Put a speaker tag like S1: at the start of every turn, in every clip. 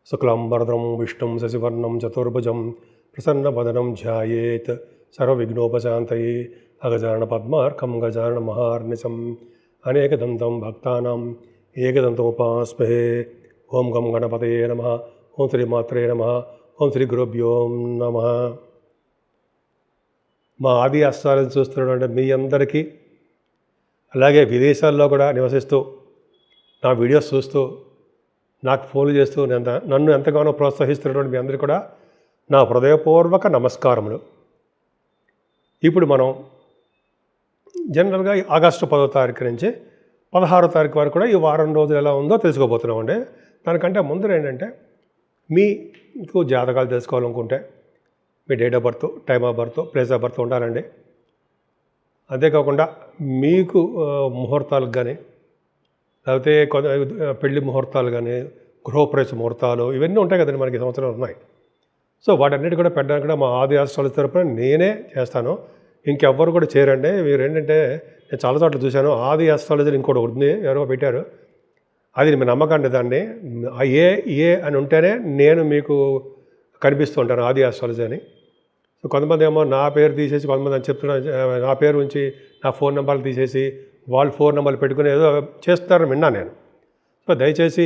S1: శుక్లాంబరధరం విష్ణుం శశివర్ణం చతుర్భుజం ప్రసన్నవదనం ధ్యాయేత్ సర్వవిఘ్నోపశాంతయే అగజానన పద్మార్కం గజానన మహార్నిశం అనేకదంతం భక్తానాం ఏకదంతముపాస్మహే. ఓం గం గణపతయే నమః. ఓం శ్రీమాత్రే నమః. ఓం శ్రీ గురుభ్యో నమః. మా ఆది అష్టాలను చూస్తున్నటువంటి మీ అందరికీ, అలాగే విదేశాల్లో కూడా నివసిస్తూ నా వీడియోస్ చూస్తూ నాకు ఫోన్లు చేస్తూ నన్ను ఎంతగానో ప్రోత్సహిస్తున్నటువంటి మీ అందరికీ కూడా నా హృదయపూర్వక నమస్కారములు. ఇప్పుడు మనం జనరల్గా ఆగస్టు 10వ తారీఖు నుంచి 16వ తారీఖు వరకు కూడా ఈ వారం రోజులు ఎలా ఉందో తెలుసుకోబోతున్నామండి. దానికంటే ముందర ఏంటంటే, మీకు జాతకాలు తెలుసుకోవాలనుకుంటే మీ date of birth, time of birth, place of birth ఉండాలండి. అంతేకాకుండా మీకు ముహూర్తాలకు కానీ, లేకపోతే పెళ్లి ముహూర్తాలు కానీ, గృహప్రవేశ ముహూర్తాలు ఇవన్నీ ఉంటాయి కదండి, మనకి సంవత్సరం ఉన్నాయి. సో వాటన్నిటి కూడా పెట్టడానికి కూడా మా ఆది ఆస్ట్రాలజీ తరపున నేనే చేస్తాను. ఇంకెవ్వరు కూడా చేయరండి. మీరు ఏంటంటే, నేను చాలా చోట్ల చూశాను, ఆది ఆస్ట్రాలజీ ఇంకోటి ఉంది, ఎవరో పెట్టారు. అది మీ నమ్మకండి. దాన్ని ఏ అని ఉంటేనే నేను మీకు కనిపిస్తూ ఉంటాను, ఆది ఆస్ట్రాలజీ అని. సో కొంతమంది ఏమో నా పేరు తీసేసి, కొంతమంది అని చెప్తున్నారు, నా పేరు ఉంచి నా ఫోన్ నెంబర్లు తీసేసి వాళ్ళు ఫోన్ నెంబర్లు పెట్టుకుని ఏదో చేస్తారని విన్నా నేను. సో దయచేసి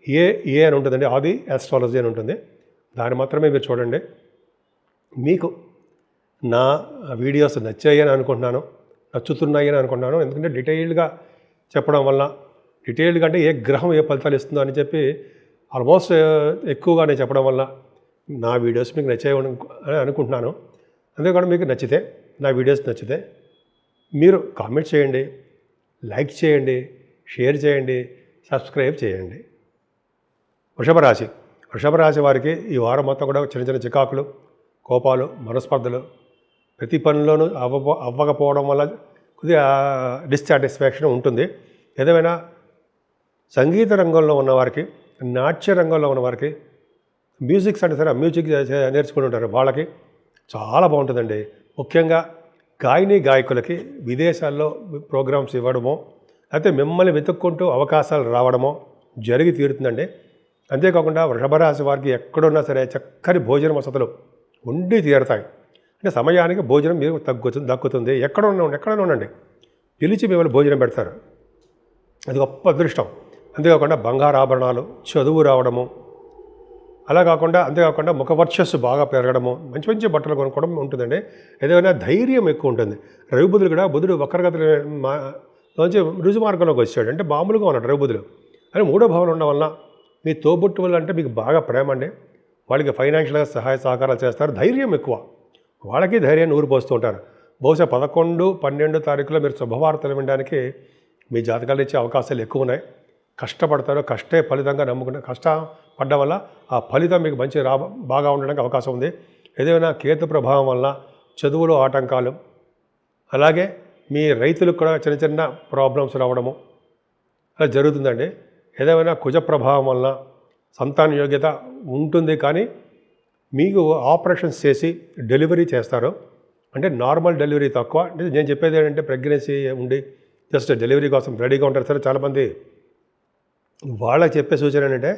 S1: ఏ అని ఉంటుందండి, ఆది ఆస్ట్రాలజీ అని ఉంటుంది. దాన్ని మాత్రమే మీరు చూడండి. మీకు నా వీడియోస్ నచ్చాయని అనుకుంటున్నాను, నచ్చుతున్నాయని అనుకుంటున్నాను. ఎందుకంటే డీటెయిల్డ్గా చెప్పడం వల్ల, డీటెయిల్డ్గా అంటే ఏ గ్రహం ఏ ఫలితాలు ఇస్తుందో అని చెప్పి ఆల్మోస్ట్ ఎక్కువగా నేను చెప్పడం వల్ల నా వీడియోస్ మీకు నచ్చాయని అనుకుంటున్నాను. అంతేకాకుండా మీకు నచ్చితే, నా వీడియోస్ నచ్చితే మీరు కామెంట్ చేయండి, లైక్ చేయండి, షేర్ చేయండి, సబ్స్క్రైబ్ చేయండి. వృషభ రాశి వారికి ఈ వారం మొత్తం కూడా చిన్న చిన్న చికాకులు, కోపాలు, మనస్పర్ధలు, ప్రతి పనిలోనూ అవ్వకపోవడం వల్ల కొద్దిగా డిస్సాటిస్ఫాక్షన్ ఉంటుంది. ఏదేమైనా సంగీత రంగంలో ఉన్నవారికి, నాట్య రంగంలో ఉన్నవారికి, మ్యూజిక్స్ అంటే సరే మ్యూజిక్ నేర్చుకుని ఉంటారు, వాళ్ళకి చాలా బాగుంటుందండి. ముఖ్యంగా గాయకులకి విదేశాల్లో ప్రోగ్రామ్స్ ఇవ్వడమో, అయితే మిమ్మల్ని వెతుక్కుంటూ అవకాశాలు రావడమో జరిగి తీరుతుందండి. అంతేకాకుండా వృషభ రాశి వారికి ఎక్కడున్నా సరే చక్కని భోజన వసతులు ఉండి తీరుతాయి. అంటే సమయానికి భోజనం మీకు దక్కుతుంది. ఎక్కడైనా ఉండండి, పిలిచి మిమ్మల్ని భోజనం పెడతారు. అది గొప్ప అదృష్టం. అంతేకాకుండా బంగారు ఆభరణాలు, చదువు రావడము, అంతేకాకుండా ముఖవర్చస్సు బాగా పెరగడము, మంచి మంచి బట్టలు కొనుక్కోవడం ఉంటుందండి. ఏదైనా ధైర్యం ఎక్కువ ఉంటుంది. రవిబుధుడు కూడా, బుధుడు వక్రగతిలోంచి రుజు మార్గంలోకి వచ్చాడు, అంటే మామూలుగా ఉన్నాడు రవిబుధుడు. అని 3వ భావన ఉండడం వల్ల మీ తోబుట్టు వల్ల అంటే మీకు బాగా ప్రేమ అండి. వాళ్ళకి ఫైనాన్షియల్గా సహాయ సహకారాలు చేస్తారు. ధైర్యం ఎక్కువ, వాళ్ళకి ధైర్యాన్ని ఊరిపోస్తూ ఉంటారు. బహుశా 11, 12 తారీఖులో మీరు శుభవార్తలు వినడానికి మీ జాతకాలు ఇచ్చే అవకాశాలు ఎక్కువ ఉన్నాయి. కష్టపడతారు, కష్టే ఫలితంగా నమ్ముకున్న కష్టపడ్డం వల్ల ఆ ఫలితం మీకు మంచి బాగా ఉండడానికి అవకాశం ఉంది. ఏదైనా కేతు ప్రభావం వల్ల చదువులో ఆటంకాలు, అలాగే మీ రైతులకు కూడా చిన్న చిన్న ప్రాబ్లమ్స్ రావడము అలా జరుగుతుందండి. ఏదేమైనా కుజ ప్రభావం వల్ల సంతాన యోగ్యత ఉంటుంది, కానీ మీకు ఆపరేషన్స్ చేసి డెలివరీ చేస్తారు. అంటే నార్మల్ డెలివరీ తక్కువ. అంటే నేను చెప్పేది ఏంటంటే, ప్రెగ్నెన్సీ ఉండి జస్ట్ డెలివరీ కోసం రెడీగా ఉంటారు సరే చాలామంది. వాళ్ళకి చెప్పే సూచన ఏంటంటే,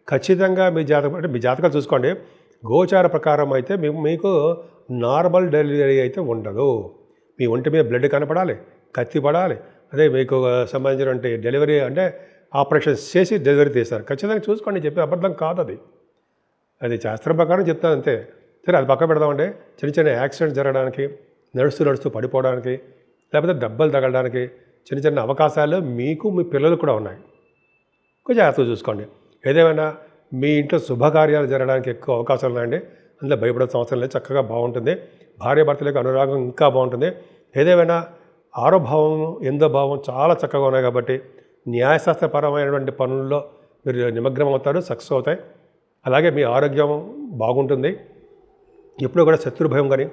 S1: ఖచ్చితంగా మీ జాతకాలు చూసుకోండి. గోచార ప్రకారం అయితే మీకు నార్మల్ డెలివరీ అయితే ఉండదు. మీ ఒంటి మీద బ్లడ్ కనపడాలి, కత్తి పడాలి, అదే మీకు సంబంధించినటువంటి డెలివరీ అంటే ఆపరేషన్స్ చేసి డెలివరీ తీస్తారు. ఖచ్చితంగా చూసుకోండి, చెప్పే అబద్ధం కాదు. అది శాస్త్రం ప్రకారం చెప్తాను అంతే. సరే అది పక్క పెడదామంటే, చిన్న చిన్న యాక్సిడెంట్స్ జరగడానికి, నడుస్తూ పడిపోవడానికి, లేకపోతే దెబ్బలు తగలడానికి చిన్న చిన్న అవకాశాలు మీకు, మీ పిల్లలు కూడా ఉన్నాయి. కొంచెం జాగ్రత్తగా చూసుకోండి. ఏదేమైనా మీ ఇంట్లో శుభకార్యాలు జరగడానికి ఎక్కువ అవకాశాలు ఉన్నాయండి. అందులో భయపడే అవసరం లేదు, చక్కగా బాగుంటుంది. భార్యాభర్తలకు అనురాగం ఇంకా బాగుంటుంది. ఏదేమైనా 6వ భావం, 8వ భావం చాలా చక్కగా ఉన్నాయి కాబట్టి న్యాయశాస్త్రపరమైనటువంటి పనుల్లో మీరు నిమగ్నం అవుతారు, సక్సెస్ అవుతాయి. అలాగే మీ ఆరోగ్యం బాగుంటుంది. ఎప్పుడూ కూడా శత్రు భయం కానీ,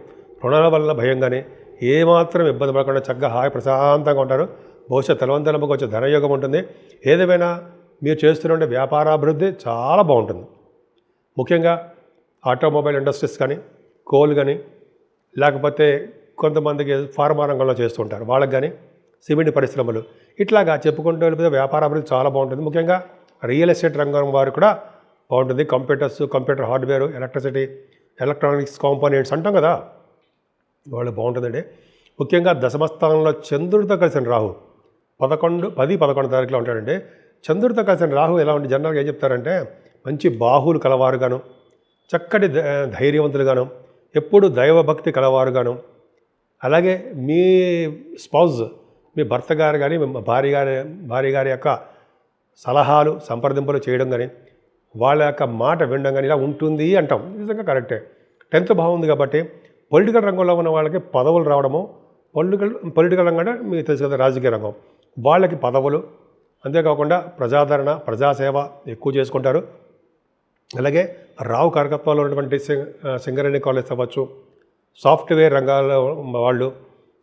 S1: రుణాల వల్ల భయం కానీ ఏమాత్రం ఇబ్బంది పడకుండా చక్కగా హాయి ప్రశాంతంగా ఉంటారు. బహుశా తలవంతలమ్మకు వచ్చే ధనయోగం ఉంటుంది. ఏదేమైనా మీరు చేస్తున్న వ్యాపారాభివృద్ధి చాలా బాగుంటుంది. ముఖ్యంగా ఆటోమొబైల్ ఇండస్ట్రీస్ కానీ, కోల్ కానీ, లేకపోతే కొంతమందికి ఫార్మా రంగంలో చేస్తుంటారు, వాళ్ళకి కానీ సిమెంట్ పరిశ్రమలు, ఇట్లాగా చెప్పుకుంటూ వెళ్ళిపోతే వ్యాపార అభివృద్ధి చాలా బాగుంటుంది. ముఖ్యంగా రియల్ ఎస్టేట్ రంగం వారు కూడా బాగుంటుంది. Computer hardware, electricity, electronics components అంటాం కదా, వాళ్ళు బాగుంటుందండి. ముఖ్యంగా దశమస్థానంలో చంద్రుడితో కలిసిన రాహు 10-11 తారీఖులో ఉంటాడండి. చంద్రుడితో కలిసిన రాహు ఎలా ఉంటుంది, జనరల్గా ఏం చెప్తారంటే మంచి బాహువులు కలవారుగాను, చక్కటి ధైర్యవంతులుగాను, ఎప్పుడు దైవభక్తి కలవారుగాను, అలాగే మీ స్పౌజ్, మీ భర్త గారు కానీ మీ భార్య గారి యొక్క సలహాలు సంప్రదింపులు చేయడం కానీ, వాళ్ళ యొక్క మాట వినడం కానీ ఇలా ఉంటుంది అంటాం. నిజంగా కరెక్టే. 10th భావం ఉంది కాబట్టి పొలిటికల్ రంగంలో ఉన్న వాళ్ళకి పదవులు రావడము, పొలిటికల్ రంగం అంటే మీకు తెలుసు కదా, రాజకీయ రంగం, వాళ్ళకి పదవులు, అంతేకాకుండా ప్రజాదరణ, ప్రజాసేవ ఎక్కువ చేసుకుంటారు. అలాగే రావు కారకత్వాల్లో ఉన్నటువంటి సింగరేణి కాలేజ్ అవ్వచ్చు, సాఫ్ట్వేర్ రంగాల్లో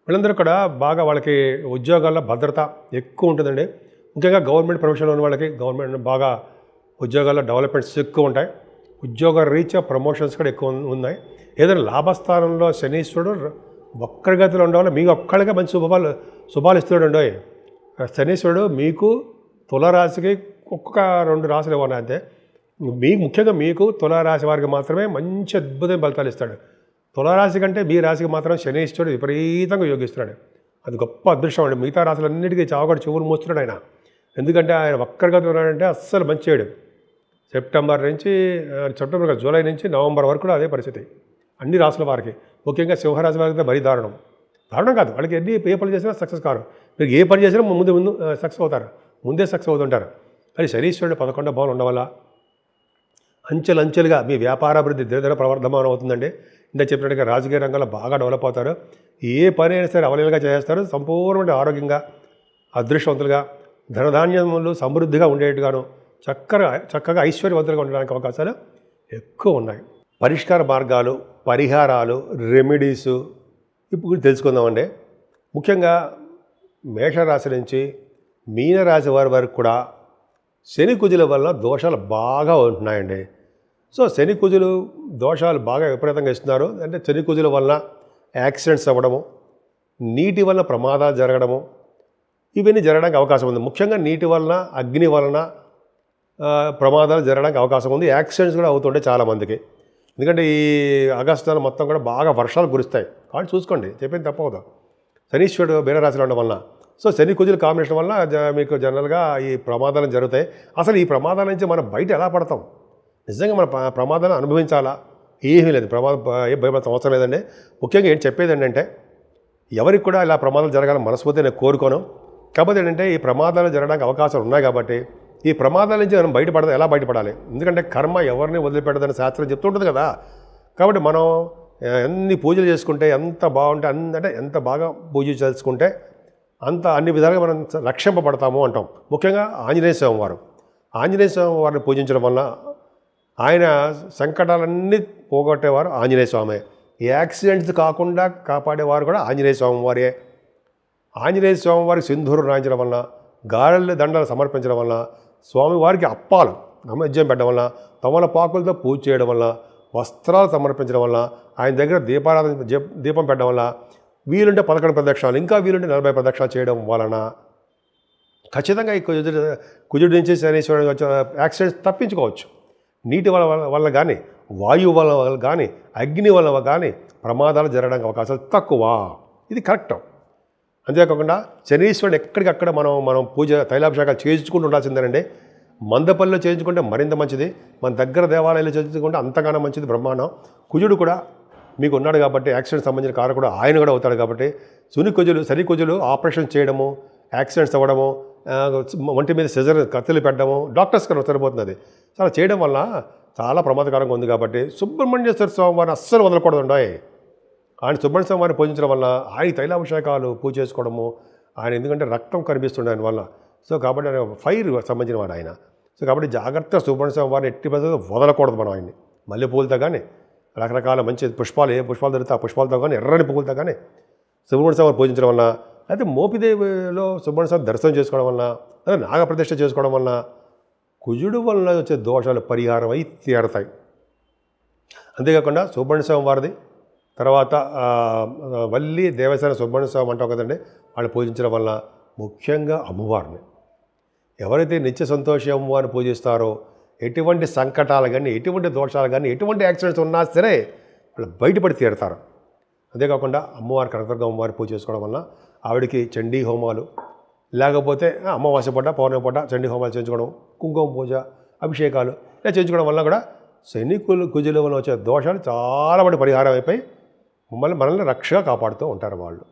S1: వీళ్ళందరూ కూడా బాగా వాళ్ళకి ఉద్యోగాల్లో భద్రత ఎక్కువ ఉంటుందండి. ముఖ్యంగా గవర్నమెంట్ ప్రొఫెషన్లో ఉన్న వాళ్ళకి గవర్నమెంట్ బాగా ఉద్యోగాల్లో డెవలప్మెంట్స్ ఎక్కువ ఉంటాయి. ఉద్యోగ రీత్యా ప్రమోషన్స్ కూడా ఎక్కువ ఉన్నాయి. ఏదైనా లాభస్థానంలో శనీశ్వరుడు వక్రగతిలో ఉండడం మీకు ఒక్కడిగా మంచి శుభాలు ఇస్తున్నాడు అండి. శనీశ్వరుడు మీకు తులారాశికి ఒక్కొక్క 2 రాశులు ఇవ్వాలి అంతే. ముఖ్యంగా మీకు తులారాశి వారికి మాత్రమే మంచి అద్భుతమైన ఫలితాలు ఇస్తాడు. తులారాశి కంటే మీ రాశికి మాత్రం శనీశ్వరుడు విపరీతంగా యోగిస్తున్నాడు. అది గొప్ప అదృష్టం అండి. మిగతా రాశులన్నిటికీ చావగడ చెవులు మోస్తున్నాడు ఆయన. ఎందుకంటే ఆయన వక్రగతిలో ఉన్నాడంటే అస్సలు మంచి చేయడు. జూలై నుంచి నవంబర్ వరకు కూడా అదే పరిస్థితి అన్ని రాసుల వారికి. ముఖ్యంగా సింహరాశి వారికి మరీ దారుణం కాదు. వాళ్ళకి ఏ పని చేసినా సక్సెస్ కారు. మీరు ఏ పని చేసినా ముందు సక్సెస్ అవుతారు, ముందే సక్సెస్ అవుతుంటారు. అది శనీశ్వరుడు 11వ భావం ఉండడం వల్ల అంచెలంచెలుగా మీ వ్యాపారాభివృద్ధి దినదిన ప్రవర్ధమానం అవుతుందండి. ఇంత చెప్పినట్టుగా రాజకీయ రంగంలో బాగా డెవలప్ అవుతారు. ఏ పని అయినా సరే అవలీలుగా చేస్తారు. సంపూర్ణమైన ఆరోగ్యంగా, అదృష్టవంతులుగా, ధనధాన్యములు సమృద్ధిగా ఉండేట్టుగాను, చక్కగా ఐశ్వర్యవంతులుగా ఉండడానికి అవకాశాలు ఎక్కువ ఉన్నాయి. పరిష్కార మార్గాలు, పరిహారాలు, రెమెడీసు ఇప్పుడు తెలుసుకుందామండి. ముఖ్యంగా మేషరాశి నుంచి మీనరాశి వారి వరకు కూడా శని కుజుల వల్ల దోషాలు బాగా ఉంటున్నాయండి. సో శని కుజులు దోషాలు బాగా విపరీతంగా ఇస్తున్నారు. అంటే శని కుజుల వల్ల యాక్సిడెంట్స్ అవ్వడము, నీటి వల్ల ప్రమాదాలు జరగడము, ఇవన్నీ జరగడానికి అవకాశం ఉంది. ముఖ్యంగా నీటి వలన, అగ్ని వలన ప్రమాదాలు జరగడానికి అవకాశం ఉంది. యాక్సిడెంట్స్ కూడా అవుతుంటాయి చాలామందికి. ఎందుకంటే ఈ ఆగస్టు నెల మొత్తం కూడా బాగా వర్షాలు కురుస్తాయి కాబట్టి చూసుకోండి, చెప్పింది తప్పవుదా. శనీశ్వరుడు మీనరాశిలో ఉండడం వలన, సో శని కుజుల కాంబినేషన్ వల్ల మీకు జనరల్గా ఈ ప్రమాదాలు జరుగుతాయి. అసలు ఈ ప్రమాదాల నుంచి మనం బయట ఎలా పడతాం? నిజంగా మన ప్రమాదాన్ని అనుభవించాలా? ఏమీ లేదు, ఏం భయపడాల్సిన అవసరం లేదండి. ముఖ్యంగా ఏంటి చెప్పేది ఏంటంటే, ఎవరికి కూడా ఇలా ప్రమాదాలు జరగాలని మనస్ఫూర్తి నేను కోరుకోను. కాకపోతే ఏంటంటే ఈ ప్రమాదాలు జరగడానికి అవకాశాలు ఉన్నాయి కాబట్టి ఈ ప్రమాదాల నుంచి మనం ఎలా బయటపడాలి? ఎందుకంటే కర్మ ఎవరిని వదిలిపెట్టదని శాస్త్రం చెప్తుంటుంది కదా. కాబట్టి మనం ఎన్ని పూజలు చేసుకుంటే ఎంత బాగుంటే అంటే ఎంత బాగా పూజ చేసుకుంటే అన్ని విధాలుగా మనం రక్షింపబడతాము అంటాం. ముఖ్యంగా ఆంజనేయ స్వామి వారిని పూజించడం వల్ల ఆయన సంకటాలన్నీ పోగొట్టేవారు ఆంజనేయ స్వామి. యాక్సిడెంట్స్ కాకుండా కాపాడేవారు కూడా ఆంజనేయ స్వామి వారే. ఆంజనేయ స్వామి వారికి సింధూరు రాయించడం వల్ల, గారెల దండలు సమర్పించడం వల్ల, స్వామివారికి అప్పాలు నైవేద్యం పెట్టడం వల్ల, తమలపాకులతో పూజ చేయడం వల్ల, వస్త్రాలు సమర్పించడం వల్ల, ఆయన దగ్గర దీపం పెట్టడం వల్ల, వీలుంటే 11 ప్రదక్షిణాలు, ఇంకా వీలుంటే 40 ప్రదక్షిణాలు చేయడం వలన ఖచ్చితంగా ఈ కుజుడి నుంచి శనీశ్వరుడు వచ్చే యాక్సిడెంట్స్ తప్పించుకోవచ్చు. నీటి వల్ల కానీ, వాయువు వల్ల కానీ, అగ్ని వల్ల కానీ ప్రమాదాలు జరగడానికి అవకాశాలు తక్కువ. ఇది కరెక్ట్. అంతేకాకుండా శనీశ్వరుడు ఎక్కడికక్కడ మనం పూజ తైలాభిషేకాలు చేయించుకుంటూ ఉండాల్సిందేనండి. మందపల్లిలో చేయించుకుంటే మరింత మంచిది, మన దగ్గర దేవాలయాలు చేయించుకుంటే అంతగానో మంచిది, బ్రహ్మాండం. కుజుడు కూడా మీకు ఉన్నాడు కాబట్టి యాక్సిడెంట్ సంబంధించిన కారకుడు ఆయన కూడా అవుతాడు కాబట్టి శని కుజులు ఆపరేషన్ చేయడము, యాక్సిడెంట్స్ అవ్వడము, ఒంటి మీద సిజర్ కత్తులు పెట్టడము డాక్టర్స్ కన్నా సరిపోతుంది. అది చాలా చేయడం వల్ల చాలా ప్రమాదకరంగా ఉంది. కాబట్టి సుబ్రహ్మణ్యేశ్వర స్వామి వారిని అస్సలు వదలకూడదు ఉండాయి. ఆయన సుబ్రహ్మణ్య స్వామి వారిని పూజించడం వల్ల ఆయన తైలాభిషేకాలు పూజ చేసుకోవడము, ఆయన ఎందుకంటే రక్తం కనిపిస్తుండే ఆయన వల్ల. సో కాబట్టి ఆయన ఫైర్ సంబంధించిన వాడు ఆయన. సో కాబట్టి జాగ్రత్తగా సుబ్రహ్మణ్య స్వామి వారిని ఎట్టి పరిస్థితుల్లో వదలకూడదు మనం ఆయన్ని. మల్లెపూలతో కానీ, రకరకాల మంచి పుష్పాలు, ఏ పుష్పాలు దొరికితే ఆ పుష్పాలతో కానీ, ఎర్రని పువ్వులతో కానీ సుబ్రహ్మణ్య స్వామి వారిని పూజించడం వల్ల, అయితే మోపిదేవిలో సుబ్రహ్మణ్య స్వామి దర్శనం చేసుకోవడం వల్ల, లేదా నాగప్రతిష్ఠ చేసుకోవడం వల్ల కుజుడు వలన వచ్చే దోషాలు పరిహారం అయి తీరతాయి. అంతేకాకుండా సుబ్రహ్మణ్య స్వామి వారిది, తర్వాత వల్లి దేవసేన సుబ్రహ్మణ్య స్వామి అంటాం కదండి, వాళ్ళు పూజించడం వల్ల, ముఖ్యంగా అమ్మవారిని ఎవరైతే నిత్య సంతోషి అమ్మవారిని పూజిస్తారో ఎటువంటి సంకటాలు కానీ, ఎటువంటి దోషాలు కానీ, ఎటువంటి యాక్సిడెంట్స్ ఉన్నా సరే వాళ్ళు బయటపడి తీరుతారు. అంతేకాకుండా అమ్మవారి కనకదుర్గ అమ్మవారి పూజ చేసుకోవడం వల్ల ఆవిడకి చండీ హోమాలు, లేకపోతే అమావాస్య పూట, పౌర్ణమి పూట చండీ హోమాలు చేయించుకోవడం, కుంకుమ పూజ, అభిషేకాలు ఇలా చేయించుకోవడం వల్ల కూడా శని కుజుల వల్ల వచ్చే దోషాలు చాలా మంది పరిహారం అయిపోయి మనల్ని రక్షగా కాపాడుతూ ఉంటారు వాళ్ళు.